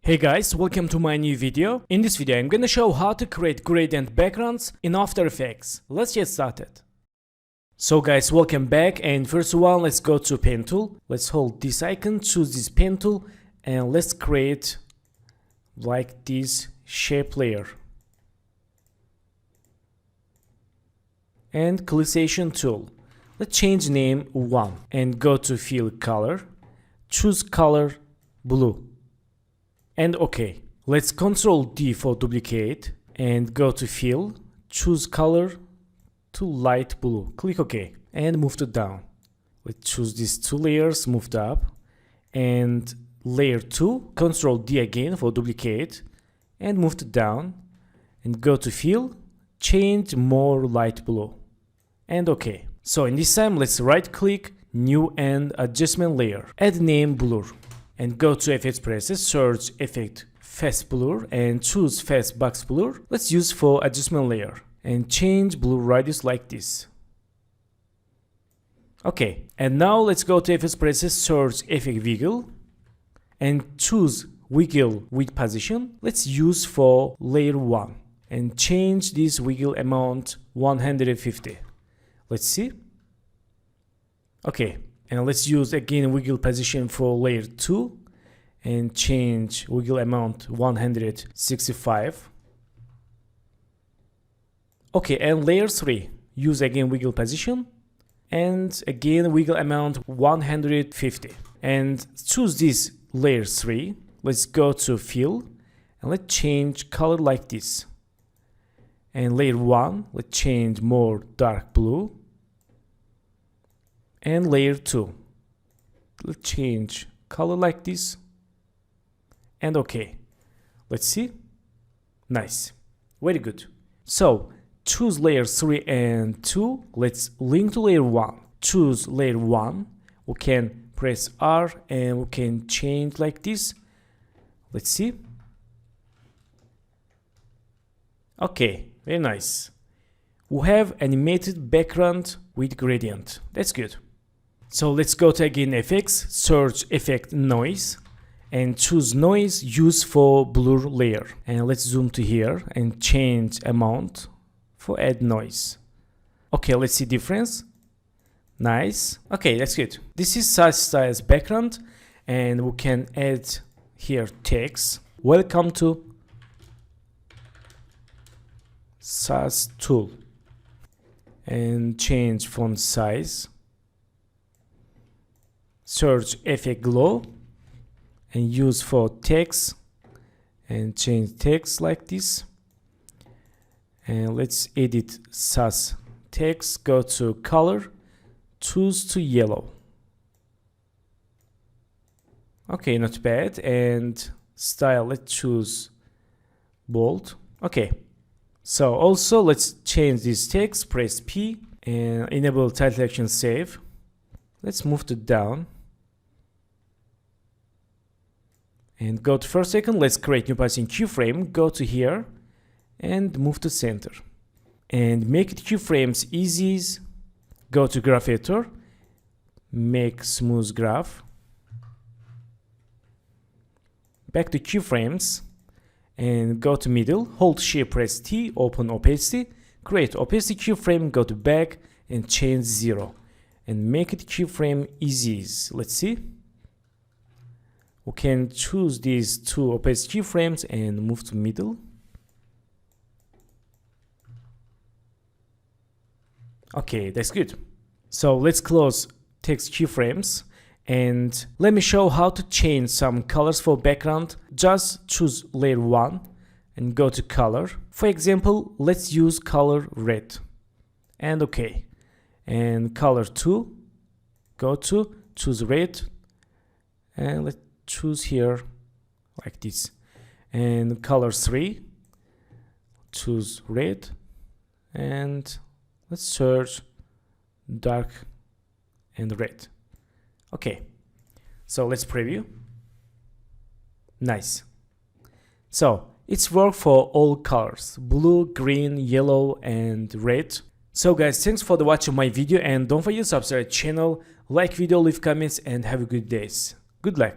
Hey guys, welcome to my new video. In this video I'm gonna show how to create gradient backgrounds in After Effects. Let's get started. So guys, welcome back, and first of all let's go to pen tool. Let's hold this icon, choose this pen tool, and let's create like this shape layer. And collization tool. Let's change name 1 and go to fill color. Choose color blue. And OK. Let's Ctrl D for duplicate and go to fill, choose color to light blue, click OK and move to down. Let's choose these two layers, move to up, and layer 2, Ctrl D again for duplicate and move to down and go to fill, change more light blue and OK. So in this time let's right click, new and adjustment layer, add name blur. And go to effects presets, search effect fast blur and choose fast box blur. Let's use for adjustment layer and change blur radius like this. Okay, and now let's go to effects presets, search effect wiggle and choose wiggle with position. Let's use for layer 1 and change this wiggle amount 150. Let's see. Okay. And let's use again wiggle position for layer 2 and change wiggle amount 165. Okay, and layer 3, use again wiggle position and again wiggle amount 150. And choose this layer 3. Let's go to fill and let's change color like this. And layer 1, let's change more dark blue. And layer 2, let's change color like this and OK. Let's see. Nice, very good. So choose layer 3 and 2. Let's link to layer 1. Choose layer 1. We can press R and we can change like this. Let's see. OK, very nice. We have animated background with gradient. That's good. So let's go to again effects, search effect noise and choose noise used for blur layer. And let's zoom to here and change amount for add noise. Okay, let's see difference. Nice. Okay, that's good. This is SaaS styles background and we can add here text. Welcome to SaaS tool and change font size. Search effect glow and use for text and change text like this. And let's edit SaaS text, go to color, choose to yellow. Okay, not bad. And style, let's choose bold. Okay, so also let's change this text, press P and enable title action save. Let's move to down and go to first second. Let's create new path in keyframe. Go to here and move to center and make it keyframes easy. Go to graph editor, make smooth graph, back to keyframes and go to middle, hold shift press T, open opacity, create opacity keyframe, go to back and change 0 and make it keyframe easy. Let's see. We can choose these two opacity keyframes and move to middle. Okay, that's good. So let's close text keyframes and let me show how to change some colors for background. Just choose layer 1 and go to color. For example, let's use color red and OK. And color 2, go to choose red and let's choose here like this. And color 3, choose red and let's search dark and red. Okay, so let's preview. Nice. So it's work for all colors, blue, green, yellow and red. So guys, thanks for watching my video and don't forget to subscribe to the channel, like video, leave comments and have a good days. Good luck.